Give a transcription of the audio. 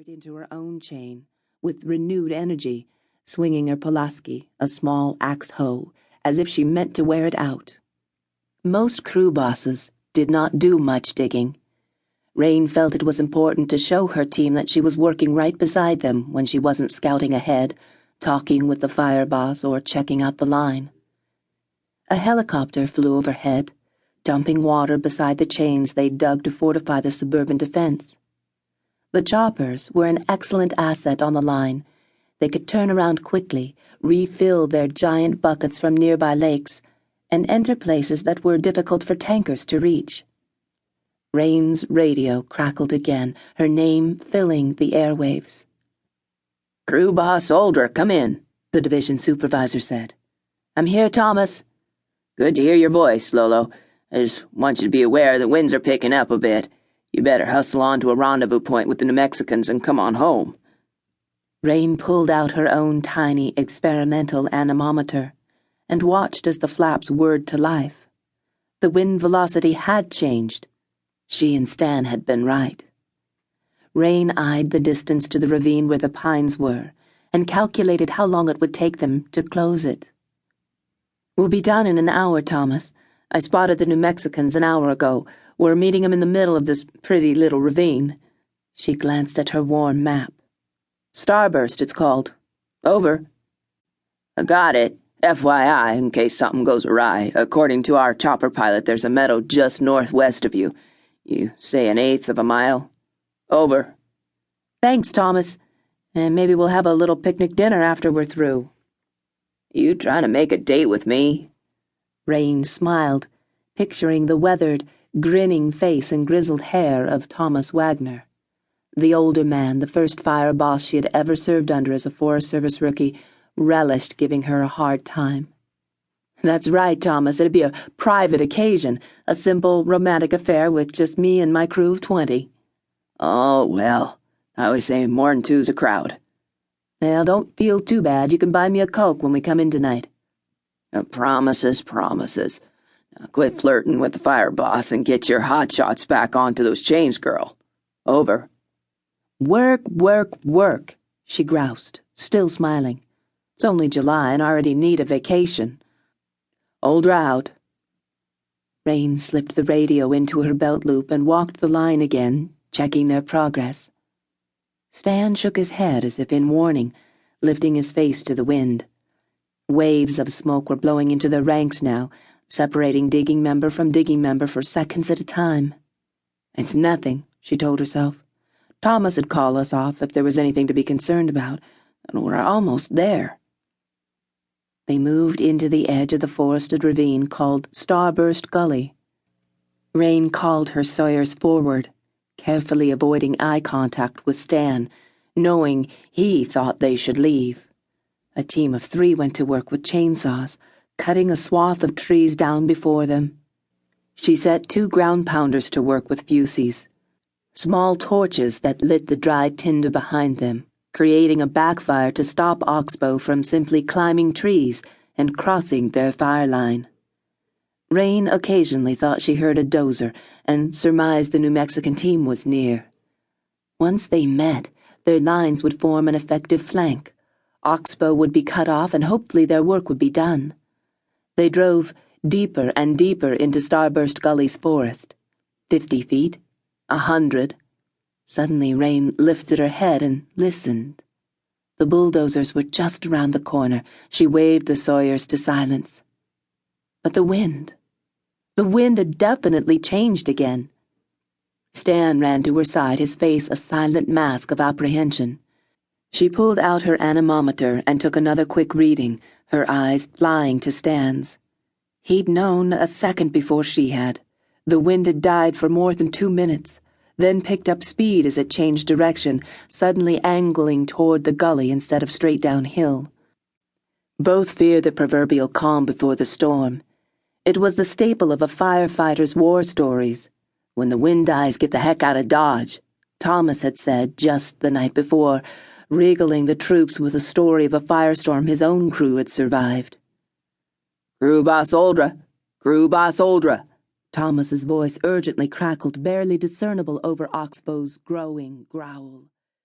poured into her own chain with renewed energy, swinging her Pulaski, a small axe hoe, as if she meant to wear it out. Most crew bosses did not do much digging. Reyne felt it was important to show her team that she was working right beside them when she wasn't scouting ahead, talking with the fire boss, or checking out the line. A helicopter flew overhead, dumping water beside the chains they dug to fortify the suburban defense. The choppers were an excellent asset on the line. They could turn around quickly, refill their giant buckets from nearby lakes, and enter places that were difficult for tankers to reach. Reyne's radio crackled again, her name filling the airwaves. "Crew Boss Oldre, come in," the division supervisor said. "I'm here, Thomas." "Good to hear your voice, Lolo. I just want you to be aware the winds are picking up a bit. You better hustle on to a rendezvous point with the New Mexicans and come on home." Reyne pulled out her own tiny experimental anemometer and watched as the flaps whirred to life. The wind velocity had changed. She and Stan had been right. Reyne eyed the distance to the ravine where the pines were and calculated how long it would take them to close it. "We'll be done in an hour, Thomas. I spotted the New Mexicans an hour ago. We're meeting them in the middle of this pretty little ravine." She glanced at her worn map. "Starburst, it's called. Over." "I got it. FYI, in case something goes awry, according to our chopper pilot, there's a meadow just northwest of you. You say 1/8 of a mile. Over." "Thanks, Thomas. And maybe we'll have a little picnic dinner after we're through." "You trying to make a date with me?" Reyne smiled, picturing the weathered, grinning face and grizzled hair of Thomas Wagner. The older man, the first fire boss she had ever served under as a Forest Service rookie, relished giving her a hard time. "That's right, Thomas. It'd be a private occasion, a simple, romantic affair with just me and my crew of 20. "Oh, well, I always say more'n two's a crowd." "Well, don't feel too bad. You can buy me a Coke when we come in tonight." Promises, promises. Now quit flirting with the fire boss and get your hotshots back onto those chains, girl. Over." "Work, work, work," she groused, still smiling. "It's only July and I already need a vacation." "Oldre out." Reyne slipped the radio into her belt loop and walked the line again, checking their progress. Stan shook his head as if in warning, lifting his face to the wind. Waves of smoke were blowing into their ranks now, separating digging member from digging member for seconds at a time. "It's nothing," she told herself. "Thomas would call us off if there was anything to be concerned about, and we're almost there." They moved into the edge of the forested ravine called Starburst Gully. Reyne called her sawyers forward, carefully avoiding eye contact with Stan, knowing he thought they should leave. A team of 3 went to work with chainsaws, cutting a swath of trees down before them. She set 2 ground pounders to work with fusees, small torches that lit the dry tinder behind them, creating a backfire to stop Oxbow from simply climbing trees and crossing their fire line. Reyne occasionally thought she heard a dozer and surmised the New Mexican team was near. Once they met, their lines would form an effective flank. Oxbow would be cut off and hopefully their work would be done. They drove deeper and deeper into Starburst Gully's forest. 50 feet, 100. Suddenly Reyne lifted her head and listened. The bulldozers were just around the corner. She waved the sawyers to silence. But the wind had definitely changed again. Stan ran to her side, his face a silent mask of apprehension. She pulled out her anemometer and took another quick reading, her eyes flying to Stan's. He'd known a second before she had. The wind had died for more than 2 minutes, then picked up speed as it changed direction, suddenly angling toward the gully instead of straight downhill. Both feared the proverbial calm before the storm. It was the staple of a firefighter's war stories. "When the wind dies, get the heck out of Dodge," Thomas had said just the night before, regaling the troops with a story of a firestorm his own crew had survived. "Crew Boss Oldre! Crew Boss Oldre!" Thomas's voice urgently crackled, barely discernible over Oxbow's growing growl.